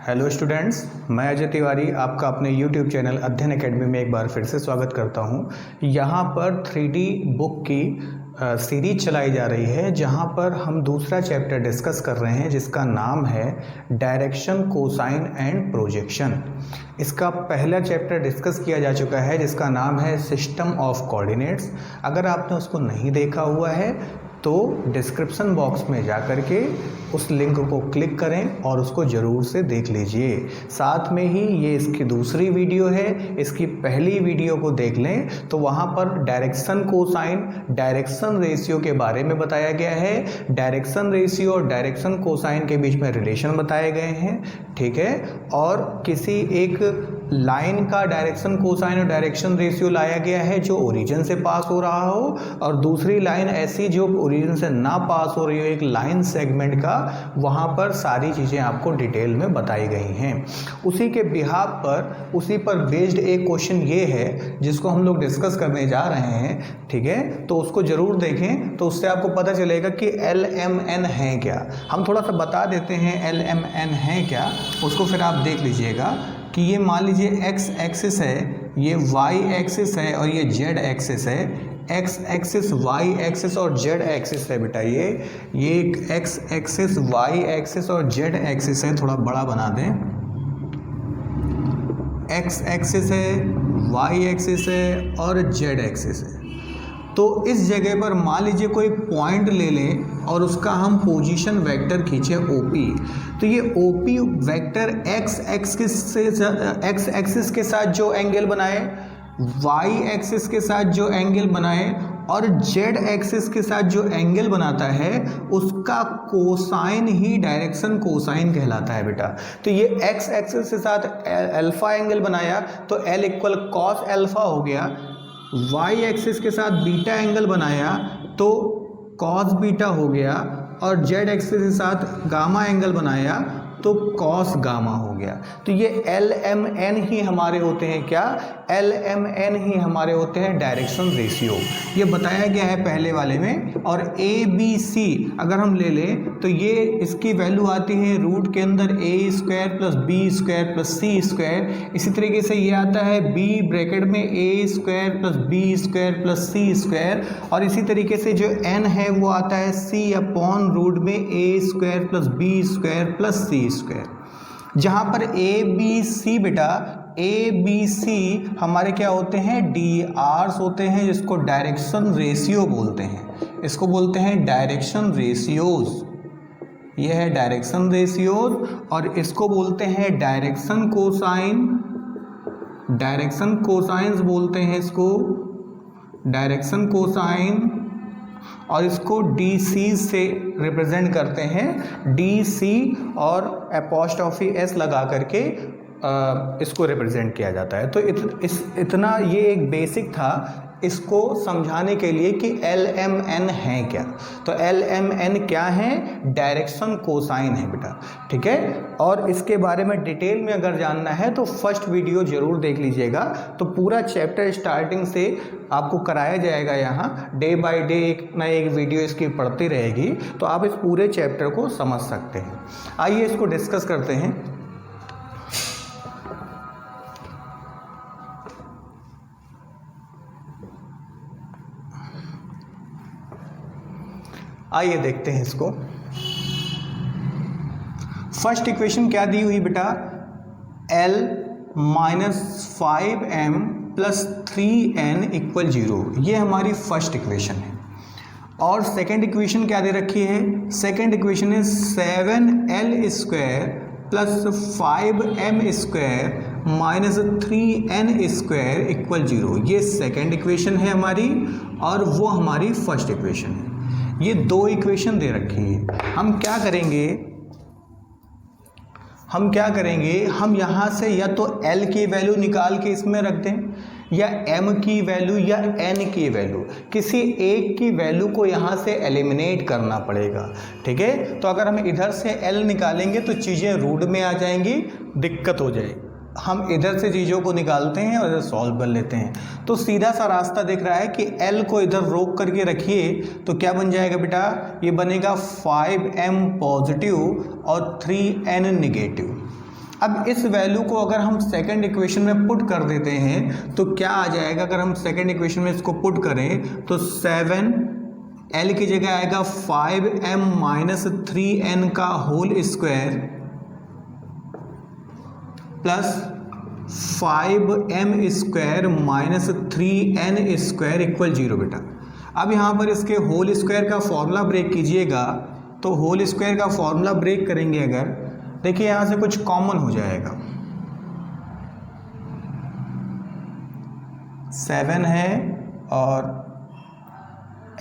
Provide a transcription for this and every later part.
Hello students, मैं अजय तिवारी आपका अपने यूट्यूब चैनल अध्ययन एकेडमी में एक बार फिर से स्वागत करता हूं। यहां पर 3D बुक की सीरीज चलाई जा रही है, जहां पर हम दूसरा चैप्टर डिस्कस कर रहे हैं जिसका नाम है डायरेक्शन, कोसाइन एंड प्रोजेक्शन। इसका पहला चैप्टर डिस्कस किया जा चुका है जिसका नाम है सिस्टम ऑफ कोऑर्डिनेट्स। अगर आपने उसको नहीं देखा हुआ है तो डिस्क्रिप्शन बॉक्स में जा कर के उस लिंक को क्लिक करें और उसको ज़रूर से देख लीजिए। साथ में ही ये इसकी दूसरी वीडियो है, इसकी पहली वीडियो को देख लें तो वहाँ पर डायरेक्शन कोसाइन, डायरेक्शन रेशियो के बारे में बताया गया है। डायरेक्शन रेशियो और डायरेक्शन कोसाइन के बीच में रिलेशन बताए गए हैं, ठीक है। और किसी एक लाइन का डायरेक्शन कोसाइन और डायरेक्शन रेशियो लाया गया है जो ओरिजिन से पास हो रहा हो, और दूसरी लाइन ऐसी जो ओरिजिन से ना पास हो रही हो, एक लाइन सेगमेंट का, वहाँ पर सारी चीज़ें आपको डिटेल में बताई गई हैं। उसी के बिहाफ पर, उसी पर बेस्ड एक क्वेश्चन ये है जिसको हम लोग डिस्कस करने जा रहे हैं, ठीक है। तो उसको ज़रूर देखें तो उससे आपको पता चलेगा कि LMN है क्या। हम थोड़ा सा बता देते हैं LMN है क्या, उसको फिर आप देख लीजिएगा कि ये मान लीजिए x एक्सिस है, ये y एक्सिस है और ये z एक्सिस है। x एक्सिस, y एक्सिस और z एक्सिस है बेटा। ये एक x एक्सिस, y एक्सिस और z एक्सिस है। थोड़ा बड़ा बना दें। x एक्सिस है, y एक्सिस है और z एक्सिस है। तो इस जगह पर मान लीजिए कोई पॉइंट ले लें और उसका हम पोजीशन वेक्टर खींचें OP। तो ये OP वेक्टर x एक्सिस के साथ जो एंगल बनाए, y एक्सिस के साथ जो एंगल बनाए और z एक्सिस के साथ जो एंगल बनाता है उसका कोसाइन ही डायरेक्शन कोसाइन कहलाता है बेटा। तो ये x एक्सिस के साथ अल्फा एंगल बनाया तो L इक्वल कॉस अल्फा हो गया। y एक्सिस के साथ बीटा एंगल बनाया तो कॉस बीटा हो गया, और z एक्सिस के साथ गामा एंगल बनाया तो कॉस गामा हो गया। तो ये LMN ही हमारे होते हैं क्या? LMN ही हमारे होते हैं डायरेक्शन रेशियो। ये बताया गया है पहले वाले में। और ABC अगर हम ले लें तो ये इसकी वैल्यू आती है रूट के अंदर a² + b² + c²। इसी तरीके से ये आता है b ब्रैकेट में a² + b² + c²। और इसी तरीके से जो n है वो आता है c/रूट में a² + b² + c²। जहाँ पर ABC बेटा, ABC हमारे क्या होते हैं? DRs होते हैं, जिसको डायरेक्शन रेशियो बोलते हैं। इसको बोलते हैं डायरेक्शन रेशियोज। ये है डायरेक्शन रेशियोज। और इसको बोलते हैं डायरेक्शन कोसाइन। डायरेक्शन कोसाइंस बोलते हैं इसको, डायरेक्शन कोसाइन। और इसको DC से रिप्रेजेंट करते हैं, DC और एपोस्ट्रोफी S लगा करके इसको रिप्रेजेंट किया जाता है। तो इतना ये एक बेसिक था इसको समझाने के लिए कि LMN है क्या। तो LMN क्या है? डायरेक्शन कोसाइन है बेटा, ठीक है। और इसके बारे में डिटेल में अगर जानना है तो फर्स्ट वीडियो ज़रूर देख लीजिएगा। तो पूरा चैप्टर स्टार्टिंग से आपको कराया जाएगा। यहाँ डे बाय डे एक ना एक वीडियो इसकी पढ़ती रहेगी, तो आप इस पूरे चैप्टर को समझ सकते हैं। आइए इसको डिस्कस करते हैं। आइए देखते हैं इसको। फर्स्ट इक्वेशन क्या दी हुई बेटा? L - 5m + 3n = 0। ये हमारी फर्स्ट इक्वेशन है। और सेकंड इक्वेशन क्या दे रखी है? सेकंड इक्वेशन है 7l² + 5m² - 3n² = 0। ये सेकंड इक्वेशन है हमारी, और वो हमारी फर्स्ट इक्वेशन है। ये दो इक्वेशन दे रखी है। हम क्या करेंगे? हम यहाँ से या तो L की वैल्यू निकाल के इसमें रख दें, या M की वैल्यू या N की वैल्यू, किसी एक की वैल्यू को यहाँ से एलिमिनेट करना पड़ेगा, ठीक है। तो अगर हम इधर से L निकालेंगे तो चीज़ें रूट में आ जाएंगी, दिक्कत हो जाएगी। हम इधर से चीज़ों को निकालते हैं और इधर सॉल्व कर लेते हैं। तो सीधा सा रास्ता दिख रहा है कि L को इधर रोक करके रखिए तो क्या बन जाएगा बेटा? ये बनेगा 5m पॉजिटिव और 3n निगेटिव। अब इस वैल्यू को अगर हम सेकंड इक्वेशन में पुट कर देते हैं तो क्या आ जाएगा, अगर हम सेकंड इक्वेशन में इसको पुट करें तो 7l की जगह आएगा 5m माइनस 3n का whole square plus 5m square minus 3n square equal 0 बेटा। अब यहाँ पर इसके होल स्क्वायर का फॉर्मूला ब्रेक कीजिएगा तो होल स्क्वायर का फॉर्मूला ब्रेक करेंगे अगर, देखिए यहाँ से कुछ कॉमन हो जाएगा, 7 है और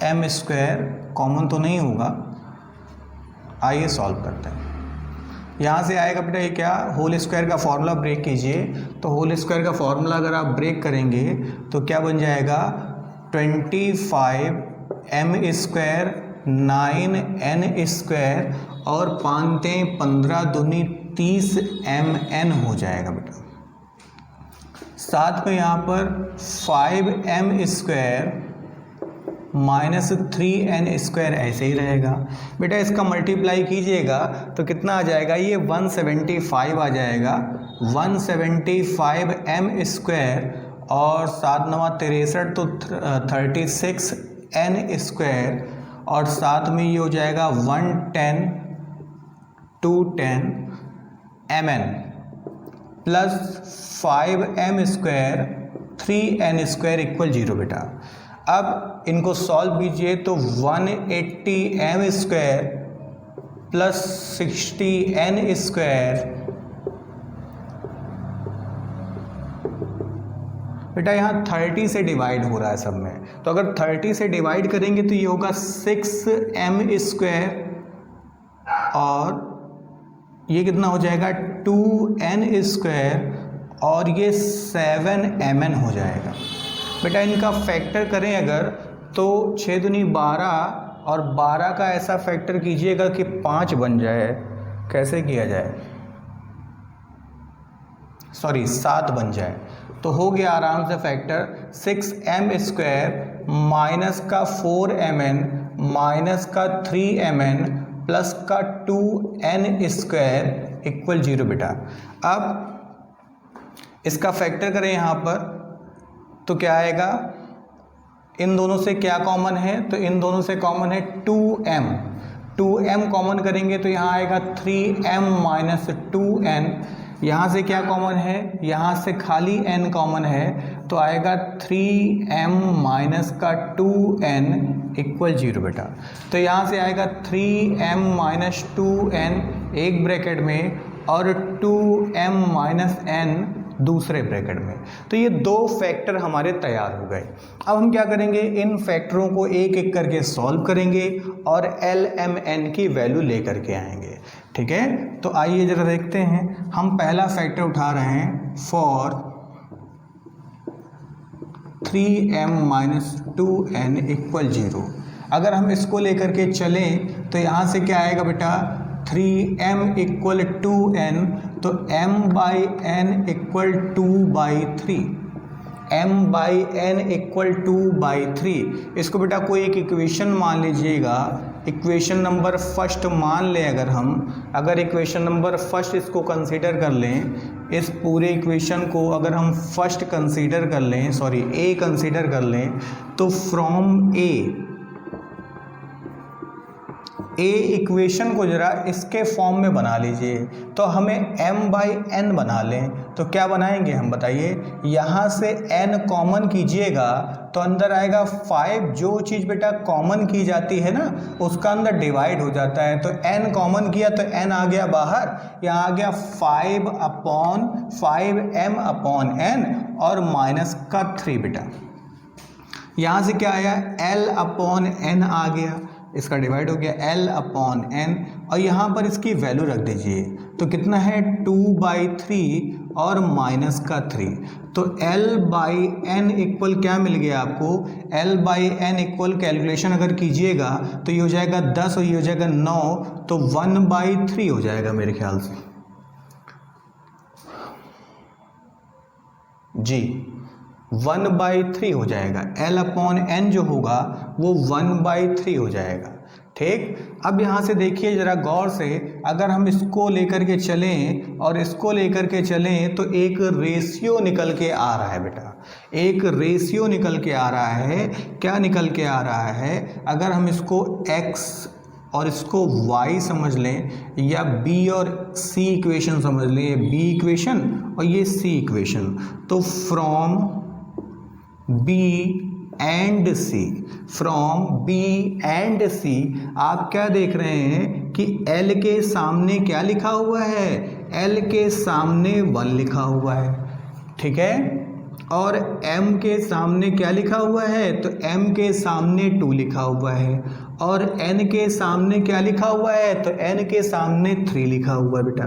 m स्क्वायर कॉमन तो नहीं होगा, आइए सॉल्व करते हैं। यहाँ से आएगा बेटा ये क्या, होल स्क्वायर का फॉर्मूला ब्रेक कीजिए तो होल स्क्वायर का फॉर्मूला अगर आप ब्रेक करेंगे तो क्या बन जाएगा 25m स्क्वायर 9n स्क्वायर और 5 15 दूनी 30mn हो जाएगा बेटा। साथ में यहाँ पर 5m square minus 3n square ऐसे ही रहेगा बेटा। इसका मल्टीप्लाई कीजिएगा तो कितना आ जाएगा, ये 175 आ जाएगा, 175m स्क्वायर और 7 9 63 तो 36n स्क्वायर और साथ में ये हो जाएगा 110 210 mn plus 5m square 3n square equal 0 बेटा। अब इनको सॉल्व कीजिए तो 180m square plus 60n square बेटा, यहाँ 30 से डिवाइड हो रहा है सब में, तो अगर 30 से डिवाइड करेंगे तो ये होगा 6m स्क्वायर और ये कितना हो जाएगा 2n स्क्वायर और ये 7mn हो जाएगा बेटा। इनका फैक्टर करें अगर तो 6 दूनी 12 और 12 का ऐसा फैक्टर कीजिएगा कि 5 बन जाए, कैसे किया जाए, सॉरी 7 बन जाए तो हो गया आराम से फैक्टर 6m स्क्वायर माइनस का 4mn माइनस का 3mn प्लस का 2n स्क्वायर इक्वल 0 बेटा। अब इसका फैक्टर करें यहाँ पर तो क्या आएगा, इन दोनों से क्या कॉमन है, तो इन दोनों से कॉमन है 2m कॉमन करेंगे तो यहाँ आएगा 3m माइनस 2n। यहाँ से क्या कॉमन है, यहाँ से खाली n कॉमन है तो आएगा 3m माइनस का 2n इक्वल 0 बेटा। तो यहाँ से आएगा 3m माइनस 2n एक ब्रैकेट में और 2m माइनस n दूसरे ब्रैकेट में। तो ये दो फैक्टर हमारे तैयार हो गए। अब हम क्या करेंगे, इन फैक्टरों को एक एक करके सॉल्व करेंगे और LMN की वैल्यू लेकर के आएंगे, ठीक है। तो आइए जरा देखते हैं, हम पहला फैक्टर उठा रहे हैं for 3m minus 2n equal 0। अगर हम इसको लेकर के चलें तो यहाँ से क्या आएगा बेटा, 3m इक्वल 2n तो m by n equal 2/3, m by n equal 2/3। इसको बेटा कोई एक इक्वेशन मान लीजिएगा, इक्वेशन नंबर फर्स्ट मान लें। अगर इक्वेशन नंबर फर्स्ट इसको कंसीडर कर लें, इस पूरे इक्वेशन को अगर हम फर्स्ट कंसीडर कर लें, सॉरी ए कंसीडर कर लें, तो फ्रॉम ए इक्वेशन को जरा इसके फॉर्म में बना लीजिए। तो हमें m बाई n बना लें तो क्या बनाएंगे हम बताइए, यहाँ से n कॉमन कीजिएगा तो अंदर आएगा 5। जो चीज़ बेटा कॉमन की जाती है ना उसका अंदर डिवाइड हो जाता है, तो n कॉमन किया तो n आ गया बाहर, यहाँ आ गया 5m अपॉन n और माइनस का 3 बेटा। यहाँ से क्या आया, l अपॉन n आ गया, इसका डिवाइड हो गया l अपॉन n और यहाँ पर इसकी वैल्यू रख दीजिए तो कितना है 2/3 और माइनस का 3। तो l बाई n इक्वल क्या मिल गया आपको, l by n equal calculation अगर कीजिएगा तो ये हो जाएगा 10 और ये हो जाएगा 9, तो 1/3 हो जाएगा मेरे ख्याल से जी, 1/3 हो जाएगा। l अपॉन n जो होगा वो 1/3 हो जाएगा, ठीक। अब यहाँ से देखिए ज़रा गौर से, अगर हम इसको लेकर के चलें और इसको लेकर के चलें तो एक रेशियो निकल के आ रहा है बेटा, एक रेशियो निकल के आ रहा है। क्या निकल के आ रहा है? अगर हम इसको x और इसको y समझ लें, या b और c इक्वेशन समझ लें, ये b इक्वेशन और ये c इक्वेशन, तो from b and c, from b and c आप क्या देख रहे हैं कि l के सामने क्या लिखा हुआ है? l के सामने 1 लिखा हुआ है, ठीक है। और m के सामने क्या लिखा हुआ है? तो m के सामने 2 लिखा हुआ है। और n के सामने क्या लिखा हुआ है? तो n के सामने 3 लिखा हुआ है बेटा,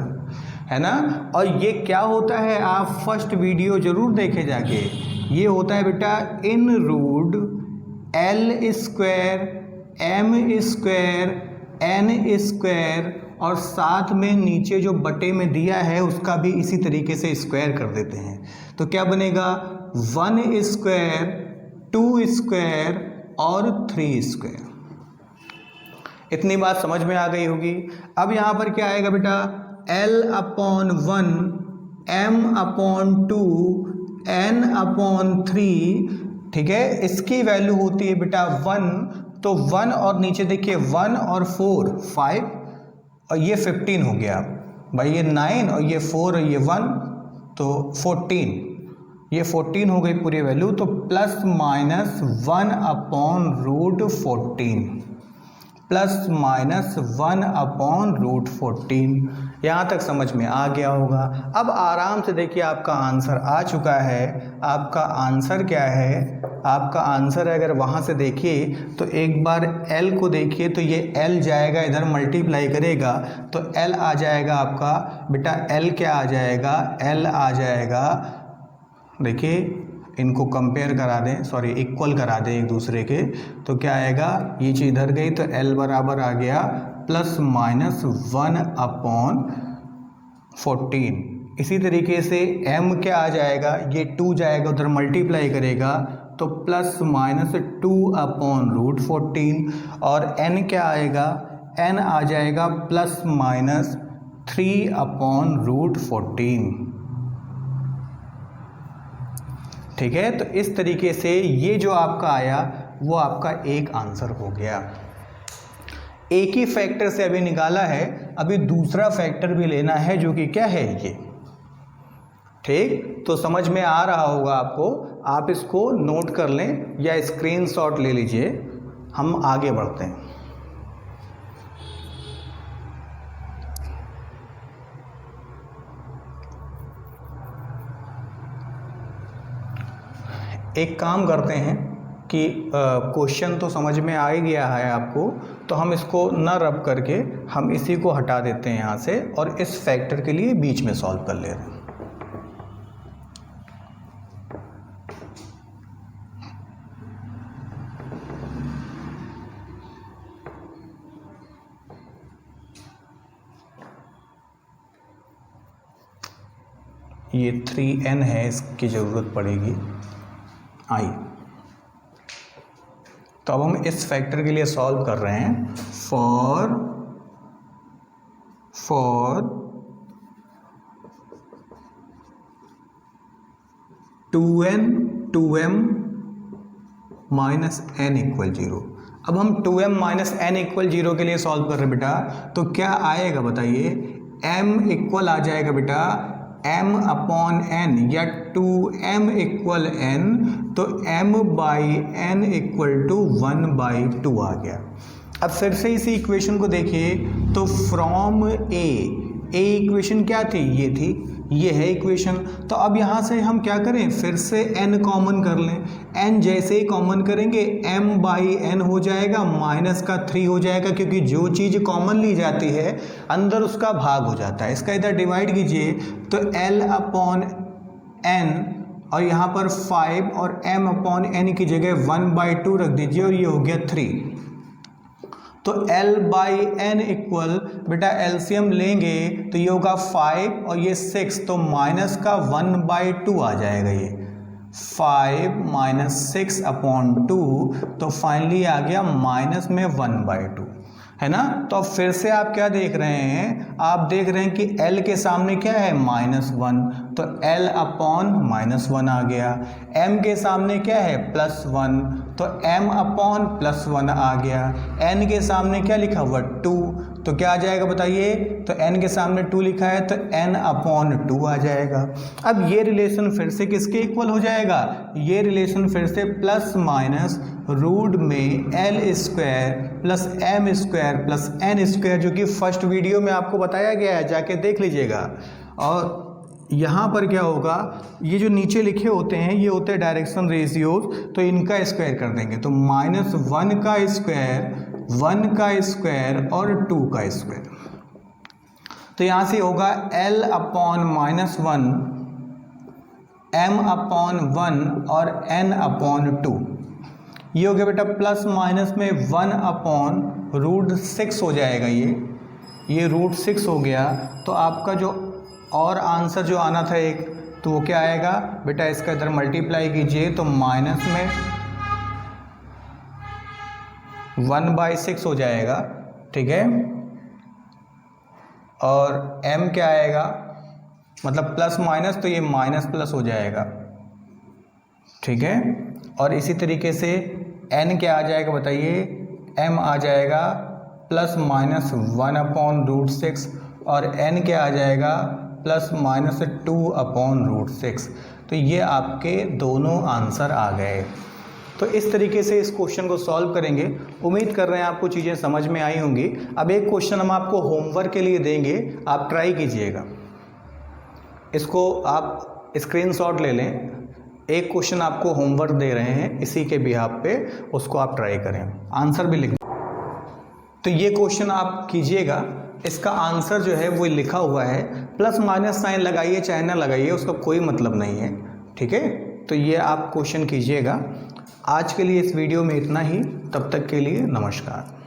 है ना। और ये क्या होता है, आप फर्स्ट वीडियो जरूर देखे जाके। ये होता है बेटा in root l square m square n square, और साथ में नीचे जो बटे में दिया है उसका भी इसी तरीके से स्क्वायर कर देते हैं। तो क्या बनेगा? 1 स्क्वायर, 2 स्क्वायर और 3 स्क्वायर। इतनी बात समझ में आ गई होगी। अब यहाँ पर क्या आएगा बेटा? l/1 m/2 n/3, ठीक है। इसकी वैल्यू होती है बेटा 1, तो 1 और नीचे देखिए 1 और 4 5, और ये 15 हो गया भाई, ये 9 और ये 4 और ये 1, तो 14, ये 14 हो गई पूरी वैल्यू। तो प्लस माइनस 1/√14, प्लस माइनस 1/√14। यहाँ तक समझ में आ गया होगा। अब आराम से देखिए आपका आंसर आ चुका है। आपका आंसर क्या है? आपका आंसर अगर वहाँ से देखिए तो एक बार l को देखिए, तो ये l जाएगा इधर मल्टीप्लाई करेगा तो l आ जाएगा आपका बेटा, l क्या आ जाएगा? l आ जाएगा, देखिए इनको कंपेयर करा दें, सॉरी इक्वल करा दें एक दूसरे के, तो क्या आएगा? ये चीज़ इधर गई तो l बराबर आ गया प्लस माइनस 1/14। इसी तरीके से m क्या आ जाएगा? ये 2 जाएगा उधर मल्टीप्लाई करेगा तो प्लस माइनस 2/√14, और n क्या आएगा? n आ जाएगा प्लस माइनस 3/√14, ठीक है। तो इस तरीके से ये जो आपका आया वो आपका एक आंसर हो गया। एक ही फैक्टर से अभी निकाला है, अभी दूसरा फैक्टर भी लेना है जो कि क्या है ये, ठीक। तो समझ में आ रहा होगा आपको, आप इसको नोट कर लें या स्क्रीनशॉट ले लीजिए। हम आगे बढ़ते हैं। एक काम करते हैं कि क्वेश्चन तो समझ में आ ही गया है आपको, तो हम इसको न रब करके हम इसी को हटा देते हैं यहाँ से, और इस फैक्टर के लिए बीच में सॉल्व कर ले रहे हैं। ये 3n है, इसकी ज़रूरत पड़ेगी आई। तो अब हम इस फैक्टर के लिए सॉल्व कर रहे हैं। For 2n 2m minus n equal 0। अब हम 2m माइनस n इक्वल 0 के लिए सॉल्व कर रहे हैं बेटा, तो क्या आएगा बताइए? m इक्वल आ जाएगा बेटा m/n, या 2m इक्वल n, तो m/n इक्वल टू 1/2 आ गया। अब फिर से इसी इक्वेशन को देखिए, तो फ्रॉम a इक्वेशन क्या थी? ये थी, ये है इक्वेशन। तो अब यहाँ से हम क्या करें? फिर से n कॉमन कर लें। n जैसे ही कॉमन करेंगे m/n हो जाएगा, माइनस का 3 हो जाएगा, क्योंकि जो चीज़ कॉमन ली जाती है अंदर उसका भाग हो जाता है। इसका इधर डिवाइड कीजिए तो l/n, और यहाँ पर 5 और m/n की जगह 1/2 रख दीजिए, और ये हो गया 3। तो l/n इक्वल बेटा एलसीएम लेंगे तो ये होगा 5 और ये 6, तो माइनस का 1/2 आ जाएगा। ये 5 माइनस 6/2, तो फाइनली आ गया माइनस में 1/2। है ना। तो अब फिर से आप क्या देख रहे हैं, आप देख रहे हैं कि L के सामने क्या है -1, तो L अपॉन -1 आ गया। M के सामने क्या है +1, तो M अपॉन +1 आ गया। N के सामने क्या लिखा हुआ 2, तो क्या आ जाएगा बताइए, तो N के सामने 2 लिखा है तो N अपॉन 2 आ जाएगा। अब ये रिलेशन फिर से किसके इक्वल हो जाएगा, ये रिलेशन फिर से प्लस माइनस रूट में L² plus M² plus N², जो कि फर्स्ट वीडियो में आपको बताया गया है, जाके देख लीजिएगा। और यहाँ पर क्या होगा, ये जो नीचे लिखे होते हैं ये होते हैं डायरेक्शन रेशियोज, तो इनका स्क्वायर कर देंगे, तो -1 का स्क्वायर, 1 का स्क्वायर और 2 का स्क्वायर। तो यहाँ से होगा L अपॉन -1, M अपॉन 1 और N अपॉन 2। ये हो गया बेटा प्लस माइनस में 1 अपॉन √6 हो जाएगा, ये √6 हो गया। तो आपका जो और आंसर जो आना था एक, तो वो क्या आएगा बेटा, इसका इधर मल्टीप्लाई कीजिए तो माइनस में 1/6 हो जाएगा, ठीक है। और m क्या आएगा, मतलब प्लस माइनस, तो ये माइनस प्लस हो जाएगा, ठीक है। और इसी तरीके से n क्या आ जाएगा बताइए, m आ जाएगा प्लस माइनस 1 अपॉन √6 और n क्या आ जाएगा प्लस माइनस 2 अपॉन √6। तो ये आपके दोनों आंसर आ गए। तो इस तरीके से इस क्वेश्चन को सॉल्व करेंगे। उम्मीद कर रहे हैं आपको चीज़ें समझ में आई होंगी। अब एक क्वेश्चन हम आपको होमवर्क के लिए देंगे, आप ट्राई कीजिएगा, इसको आप स्क्रीनशॉट ले लें। एक क्वेश्चन आपको होमवर्क दे रहे हैं इसी के बिहाफ पे, उसको आप ट्राई करें, आंसर भी लिख। तो ये क्वेश्चन आप कीजिएगा, इसका आंसर जो है वो लिखा हुआ है, प्लस माइनस साइन लगाइए चाहे ना लगाइए, उसका कोई मतलब नहीं है, ठीक है। तो ये आप क्वेश्चन कीजिएगा। आज के लिए इस वीडियो में इतना ही, तब तक के लिए नमस्कार।